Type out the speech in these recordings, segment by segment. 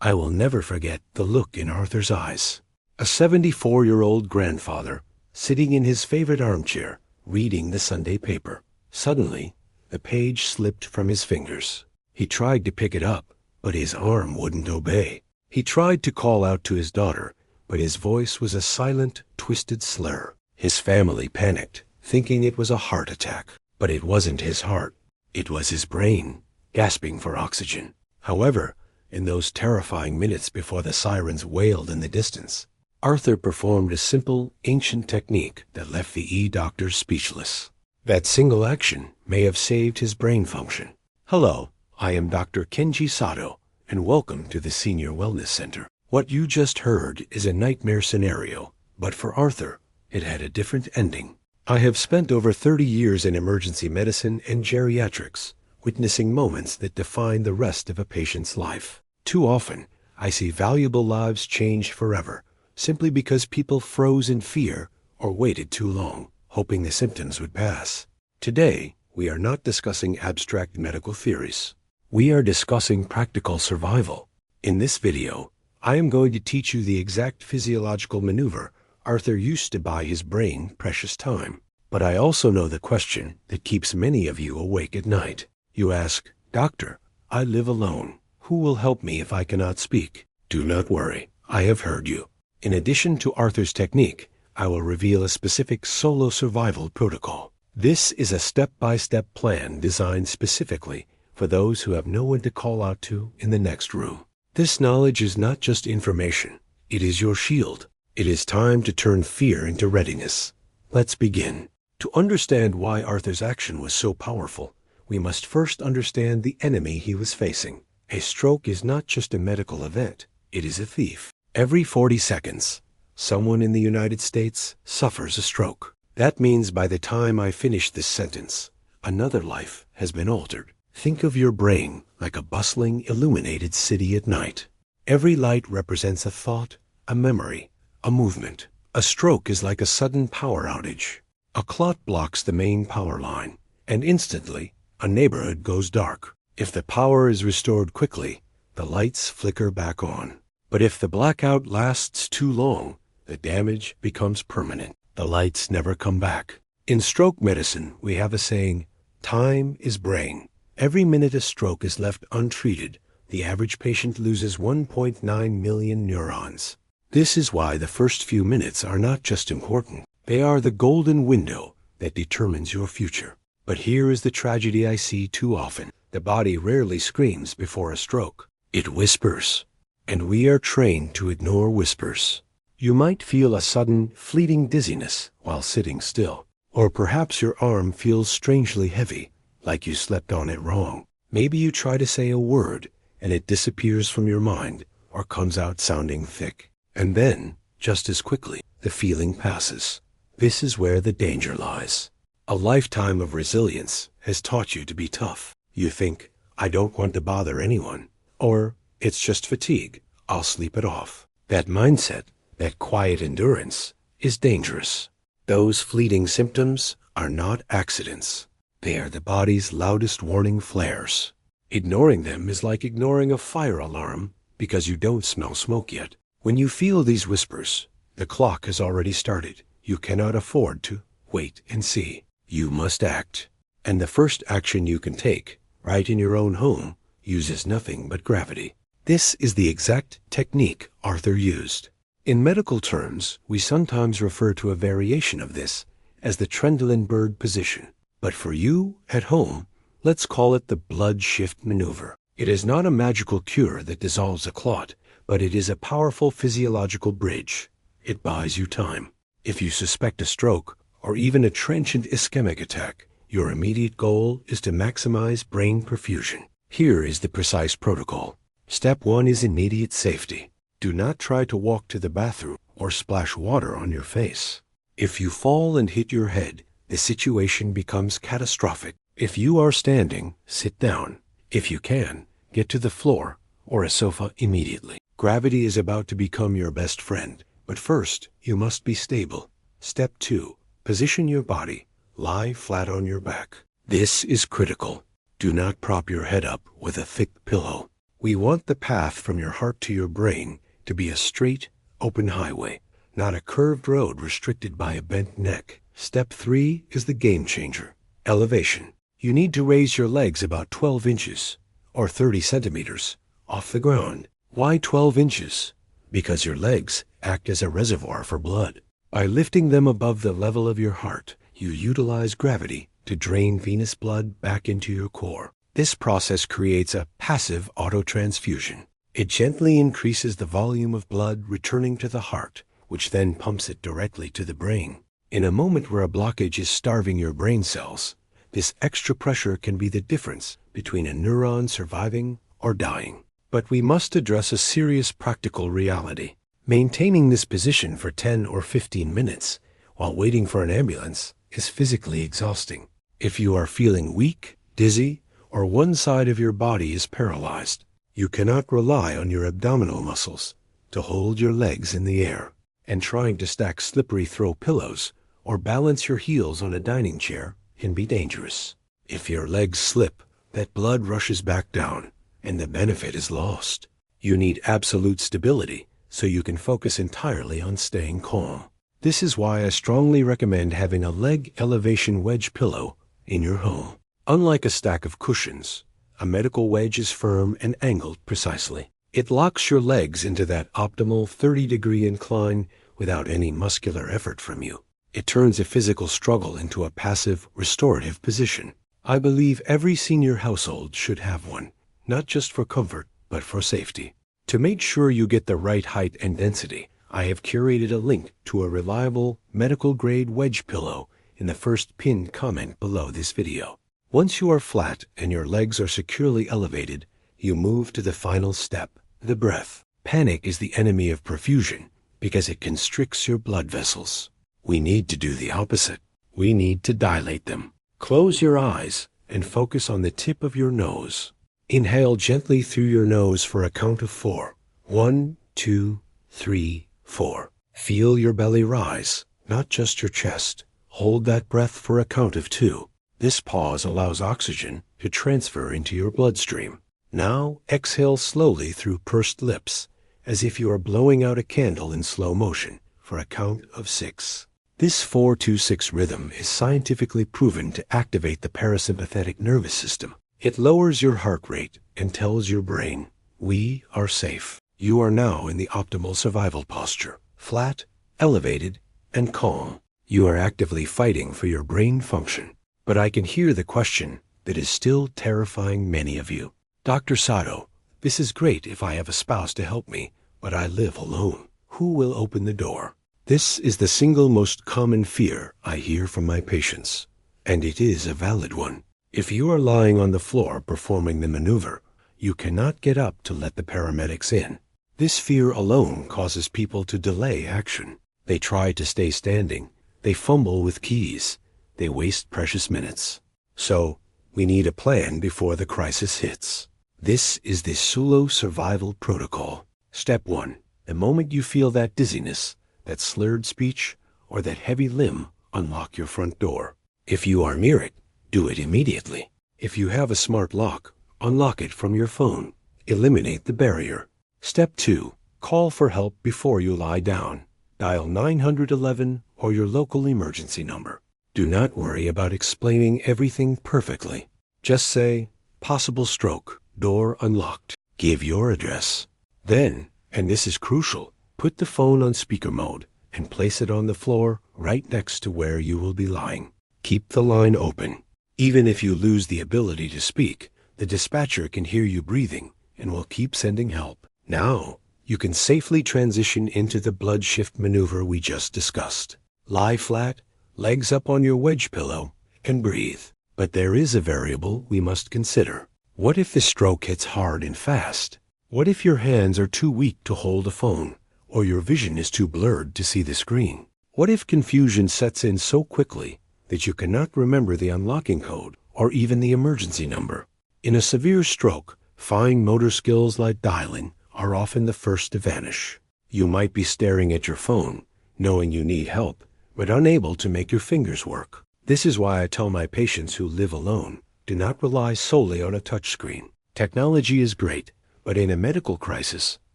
I will never forget the look in Arthur's eyes. A 74-year-old grandfather sitting in his favorite armchair, reading the Sunday paper. Suddenly, the page slipped from his fingers. He tried to pick it up, but his arm wouldn't obey. He tried to call out to his daughter, but his voice was a silent, twisted slur. His family panicked, thinking it was a heart attack. But it wasn't his heart. It was his brain, gasping for oxygen. However, in those terrifying minutes before the sirens wailed in the distance, Arthur performed a simple, ancient technique that left the doctors speechless. That single action may have saved his brain function. Hello, I am Dr. Kenji Sato, and welcome to the Senior Wellness Center. What you just heard is a nightmare scenario, but for Arthur, it had a different ending. I have spent over 30 years in emergency medicine and geriatrics, witnessing moments that define the rest of a patient's life. Too often, I see valuable lives change forever, simply because people froze in fear or waited too long, hoping the symptoms would pass. Today, we are not discussing abstract medical theories. We are discussing practical survival. In this video, I am going to teach you the exact physiological maneuver Arthur used to buy his brain precious time. But I also know the question that keeps many of you awake at night. You ask, Doctor, I live alone. Who will help me if I cannot speak? Do not worry, I have heard you. In addition to Arthur's technique, I will reveal a specific solo survival protocol. This is a step-by-step plan designed specifically for those who have no one to call out to in the next room. This knowledge is not just information, it is your shield. It is time to turn fear into readiness. Let's begin. To understand why Arthur's action was so powerful, we must first understand the enemy he was facing. A stroke is not just a medical event, it is a thief. Every 40 seconds, someone in the United States suffers a stroke. That means by the time I finish this sentence, another life has been altered. Think of your brain like a bustling, illuminated city at night. Every light represents a thought, a memory, a movement. A stroke is like a sudden power outage. A clot blocks the main power line, and instantly, a neighborhood goes dark. If the power is restored quickly, the lights flicker back on. But if the blackout lasts too long, the damage becomes permanent. The lights never come back. In stroke medicine, we have a saying, time is brain. Every minute a stroke is left untreated, the average patient loses 1.9 million neurons. This is why the first few minutes are not just important. They are the golden window that determines your future. But here is the tragedy I see too often. The body rarely screams before a stroke. It whispers. And we are trained to ignore whispers. You might feel a sudden, fleeting dizziness while sitting still. Or perhaps your arm feels strangely heavy, like you slept on it wrong. Maybe you try to say a word, and it disappears from your mind or comes out sounding thick. And then, just as quickly, the feeling passes. This is where the danger lies. A lifetime of resilience has taught you to be tough. You think, I don't want to bother anyone. Or, it's just fatigue, I'll sleep it off. That mindset, that quiet endurance, is dangerous. Those fleeting symptoms are not accidents. They are the body's loudest warning flares. Ignoring them is like ignoring a fire alarm because you don't smell smoke yet. When you feel these whispers, the clock has already started. You cannot afford to wait and see. You must act. And the first action you can take, right in your own home, uses nothing but gravity. This is the exact technique Arthur used. In medical terms, we sometimes refer to a variation of this as the Trendelenburg position. But for you at home, let's call it the blood shift maneuver. It is not a magical cure that dissolves a clot, but it is a powerful physiological bridge. It buys you time. If you suspect a stroke or even a transient ischemic attack, your immediate goal is to maximize brain perfusion. Here is the precise protocol. Step 1 is immediate safety. Do not try to walk to the bathroom or splash water on your face. If you fall and hit your head, the situation becomes catastrophic. If you are standing, sit down. If you can, get to the floor or a sofa immediately. Gravity is about to become your best friend, but first, you must be stable. Step 2, position your body. Lie flat on your back. This is critical. Do not prop your head up with a thick pillow. We want the path from your heart to your brain to be a straight, open highway, not a curved road restricted by a bent neck. Step 3 is the game changer. Elevation. You need to raise your legs about 12 inches, or 30 centimeters, off the ground. Why 12 inches? Because your legs act as a reservoir for blood. By lifting them above the level of your heart, you utilize gravity to drain venous blood back into your core. This process creates a passive autotransfusion. It gently increases the volume of blood returning to the heart, which then pumps it directly to the brain. In a moment where a blockage is starving your brain cells, this extra pressure can be the difference between a neuron surviving or dying. But we must address a serious practical reality. Maintaining this position for 10 or 15 minutes while waiting for an ambulance is physically exhausting. If you are feeling weak, dizzy, or one side of your body is paralyzed, you cannot rely on your abdominal muscles to hold your legs in the air. And trying to stack slippery throw pillows or balance your heels on a dining chair can be dangerous. If your legs slip, that blood rushes back down, and the benefit is lost. You need absolute stability so you can focus entirely on staying calm. This is why I strongly recommend having a leg elevation wedge pillow in your home. Unlike a stack of cushions, a medical wedge is firm and angled precisely. It locks your legs into that optimal 30-degree incline without any muscular effort from you. It turns a physical struggle into a passive, restorative position. I believe every senior household should have one, not just for comfort, but for safety. To make sure you get the right height and density, I have curated a link to a reliable medical-grade wedge pillow in the first pinned comment below this video. Once you are flat and your legs are securely elevated, you move to the final step, the breath. Panic is the enemy of perfusion because it constricts your blood vessels. We need to do the opposite. We need to dilate them. Close your eyes and focus on the tip of your nose. Inhale gently through your nose for a count of 4. 1, 2, 3, 4. Feel your belly rise, not just your chest. Hold that breath for a count of 2. This pause allows oxygen to transfer into your bloodstream. Now exhale slowly through pursed lips, as if you are blowing out a candle in slow motion, for a count of 6. This 4-2-6 rhythm is scientifically proven to activate the parasympathetic nervous system. It lowers your heart rate and tells your brain, we are safe. You are now in the optimal survival posture, flat, elevated, and calm. You are actively fighting for your brain function. But I can hear the question that is still terrifying many of you. Dr. Sato, this is great if I have a spouse to help me, but I live alone. Who will open the door? This is the single most common fear I hear from my patients, and it is a valid one. If you are lying on the floor performing the maneuver, you cannot get up to let the paramedics in. This fear alone causes people to delay action. They try to stay standing. They fumble with keys. They waste precious minutes. So, we need a plan before the crisis hits. This is the Solo Survival Protocol. Step 1. The moment you feel that dizziness, that slurred speech, or that heavy limb, unlock your front door. If you are near it, do it immediately. If you have a smart lock, unlock it from your phone. Eliminate the barrier. Step 2. Call for help before you lie down. Dial 911 or your local emergency number. Do not worry about explaining everything perfectly. Just say, possible stroke, door unlocked. Give your address. Then, and this is crucial, put the phone on speaker mode and place it on the floor right next to where you will be lying. Keep the line open. Even if you lose the ability to speak, the dispatcher can hear you breathing and will keep sending help. Now, you can safely transition into the blood shift maneuver we just discussed. Lie flat, legs up on your wedge pillow, and breathe. But there is a variable we must consider. What if the stroke hits hard and fast? What if your hands are too weak to hold a phone, or your vision is too blurred to see the screen? What if confusion sets in so quickly that you cannot remember the unlocking code or even the emergency number? In a severe stroke, fine motor skills like dialing are often the first to vanish. You might be staring at your phone, knowing you need help, but unable to make your fingers work. This is why I tell my patients who live alone, do not rely solely on a touchscreen. Technology is great, But in a medical crisis,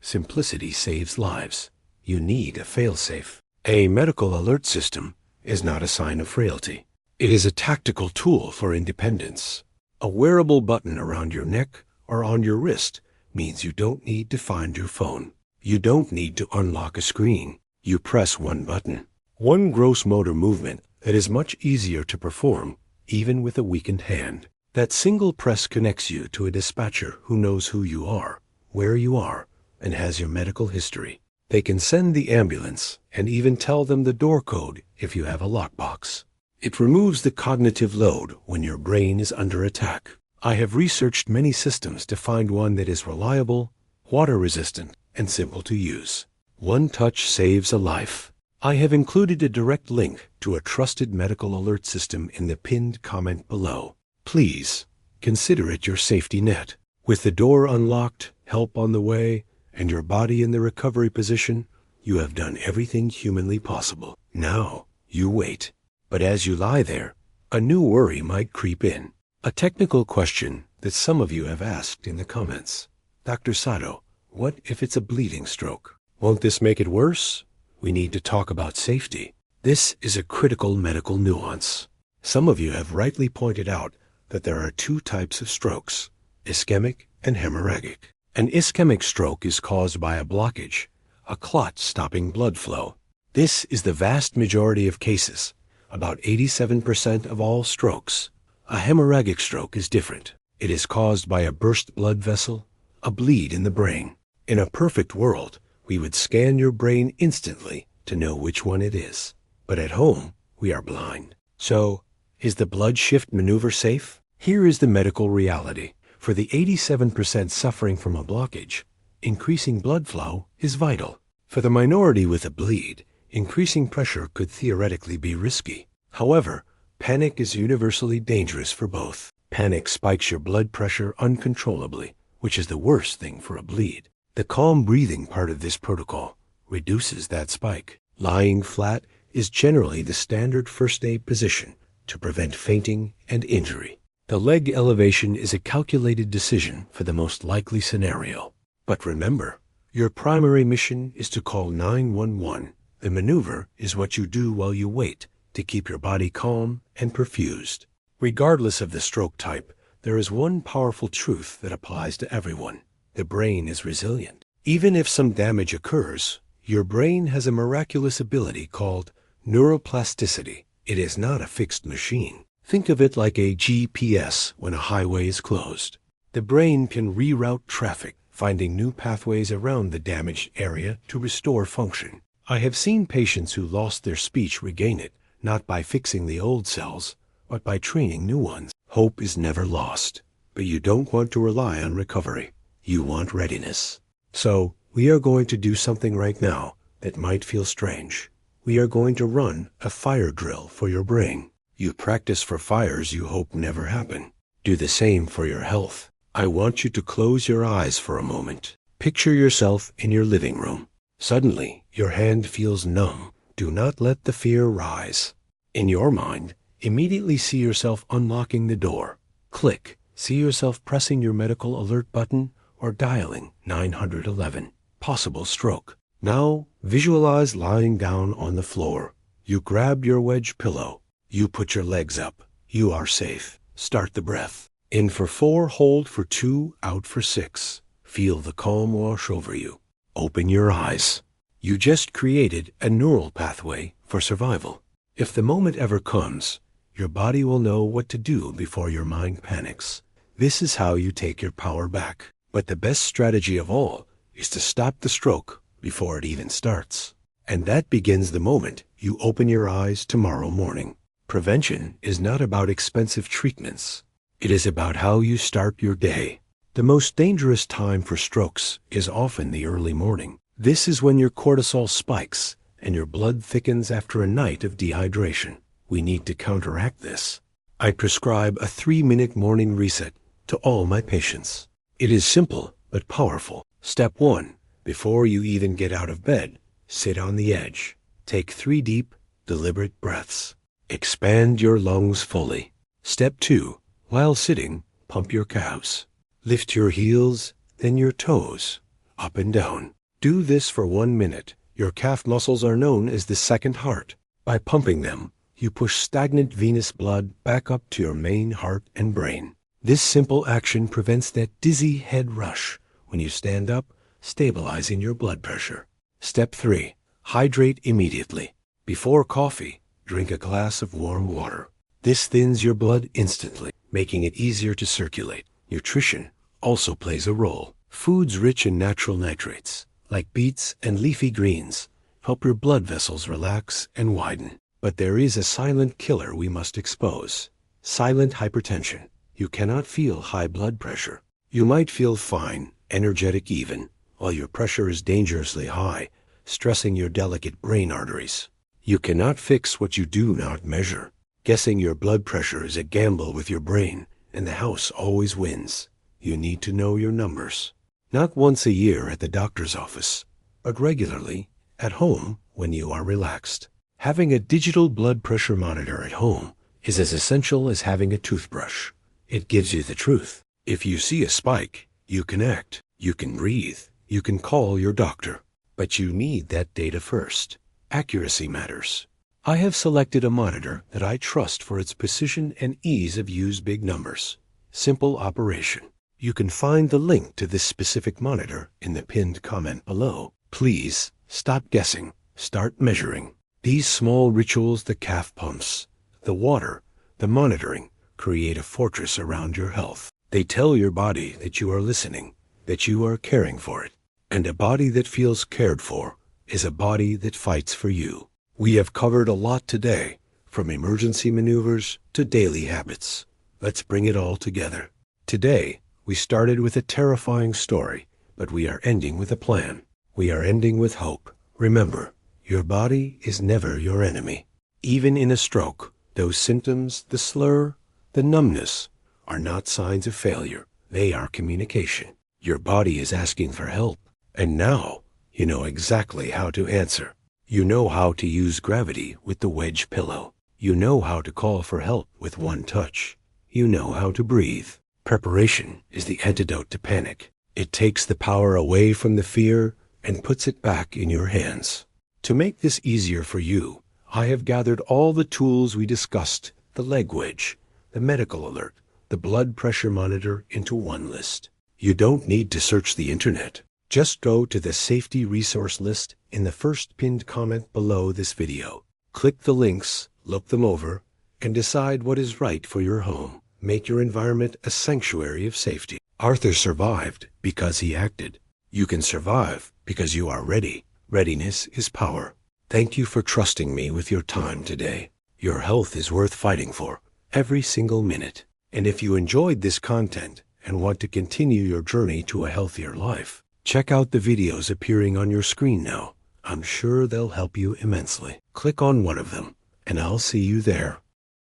simplicity saves lives. You need a failsafe. A medical alert system is not a sign of frailty. It is a tactical tool for independence. A wearable button around your neck or on your wrist means you don't need to find your phone. You don't need to unlock a screen. You press one button. One gross motor movement that is much easier to perform, even with a weakened hand. That single press connects you to a dispatcher who knows who you are, where you are, and has your medical history. They can send the ambulance and even tell them the door code if you have a lockbox. It removes the cognitive load when your brain is under attack. I have researched many systems to find one that is reliable, water-resistant, and simple to use. One touch saves a life. I have included a direct link to a trusted medical alert system in the pinned comment below. Please consider it your safety net. With the door unlocked, help on the way, and your body in the recovery position, you have done everything humanly possible. Now, you wait. But as you lie there, a new worry might creep in. A technical question that some of you have asked in the comments. Dr. Sato, what if it's a bleeding stroke? Won't this make it worse? We need to talk about safety. This is a critical medical nuance. Some of you have rightly pointed out that there are two types of strokes, ischemic and hemorrhagic. An ischemic stroke is caused by a blockage, a clot stopping blood flow. This is the vast majority of cases, about 87% of all strokes. A hemorrhagic stroke is different. It is caused by a burst blood vessel, a bleed in the brain. In a perfect world, we would scan your brain instantly to know which one it is. But at home, we are blind. So, is the blood shift maneuver safe? Here is the medical reality. For the 87% suffering from a blockage, increasing blood flow is vital. For the minority with a bleed, increasing pressure could theoretically be risky. However, panic is universally dangerous for both. Panic spikes your blood pressure uncontrollably, which is the worst thing for a bleed. The calm breathing part of this protocol reduces that spike. Lying flat is generally the standard first aid position to prevent fainting and injury. The leg elevation is a calculated decision for the most likely scenario. But remember, your primary mission is to call 911. The maneuver is what you do while you wait to keep your body calm and perfused. Regardless of the stroke type, there is one powerful truth that applies to everyone. The brain is resilient. Even if some damage occurs, your brain has a miraculous ability called neuroplasticity. It is not a fixed machine. Think of it like a GPS when a highway is closed. The brain can reroute traffic, finding new pathways around the damaged area to restore function. I have seen patients who lost their speech regain it, not by fixing the old cells, but by training new ones. Hope is never lost, but you don't want to rely on recovery. You want readiness. So, we are going to do something right now that might feel strange. We are going to run a fire drill for your brain. You practice for fires you hope never happen. Do the same for your health. I want you to close your eyes for a moment. Picture yourself in your living room. Suddenly, your hand feels numb. Do not let the fear rise. In your mind, immediately see yourself unlocking the door. Click. See yourself pressing your medical alert button or dialing 911. Possible stroke. Now, visualize lying down on the floor. You grab your wedge pillow. You put your legs up. You are safe. Start the breath. In for 4, hold for 2, out for 6. Feel the calm wash over you. Open your eyes. You just created a neural pathway for survival. If the moment ever comes, your body will know what to do before your mind panics. This is how you take your power back. But the best strategy of all is to stop the stroke before it even starts. And that begins the moment you open your eyes tomorrow morning. Prevention is not about expensive treatments. It is about how you start your day. The most dangerous time for strokes is often the early morning. This is when your cortisol spikes and your blood thickens after a night of dehydration. We need to counteract this. I prescribe a 3-minute morning reset to all my patients. It is simple but powerful. Step 1. Before you even get out of bed, sit on the edge. Take 3 deep, deliberate breaths. Expand your lungs fully. Step 2. While sitting, pump your calves. Lift your heels, then your toes, up and down. Do this for 1 minute. Your calf muscles are known as the second heart. By pumping them, you push stagnant venous blood back up to your main heart and brain. This simple action prevents that dizzy head rush when you stand up, stabilizing your blood pressure. Step 3. Hydrate immediately. Before coffee, drink a glass of warm water. This thins your blood instantly, making it easier to circulate. Nutrition also plays a role. Foods rich in natural nitrates, like beets and leafy greens, help your blood vessels relax and widen. But there is a silent killer we must expose. Silent hypertension. You cannot feel high blood pressure. You might feel fine, energetic even, while your pressure is dangerously high, stressing your delicate brain arteries. You cannot fix what you do not measure. Guessing your blood pressure is a gamble with your brain, and the house always wins. You need to know your numbers. Not once a year at the doctor's office, but regularly at home when you are relaxed. Having a digital blood pressure monitor at home is as essential as having a toothbrush. It gives you the truth. If you see a spike, you can act, you can breathe, you can call your doctor. But you need that data first. Accuracy matters. I have selected a monitor that I trust for its precision and ease of use. Big numbers. Simple operation. You can find the link to this specific monitor in the pinned comment below. Please, stop guessing. Start measuring. These small rituals, the calf pumps, the water, the monitoring, create a fortress around your health. They tell your body that you are listening, that you are caring for it. And a body that feels cared for is a body that fights for you. We have covered a lot today, from emergency maneuvers to daily habits. Let's bring it all together. Today, we started with a terrifying story, but we are ending with a plan. We are ending with hope. Remember, your body is never your enemy. Even in a stroke, those symptoms, the slur, the numbness, are not signs of failure. They are communication. Your body is asking for help. And now, you know exactly how to answer. You know how to use gravity with the wedge pillow. You know how to call for help with one touch. You know how to breathe. Preparation is the antidote to panic. It takes the power away from the fear and puts it back in your hands. To make this easier for you, I have gathered all the tools we discussed, the leg wedge, the medical alert, the blood pressure monitor, into one list. You don't need to search the internet. Just go to the safety resource list in the first pinned comment below this video. Click the links, look them over, and decide what is right for your home. Make your environment a sanctuary of safety. Arthur survived because he acted. You can survive because you are ready. Readiness is power. Thank you for trusting me with your time today. Your health is worth fighting for, every single minute. And if you enjoyed this content and want to continue your journey to a healthier life, check out the videos appearing on your screen now. I'm sure they'll help you immensely. Click on one of them, and I'll see you there.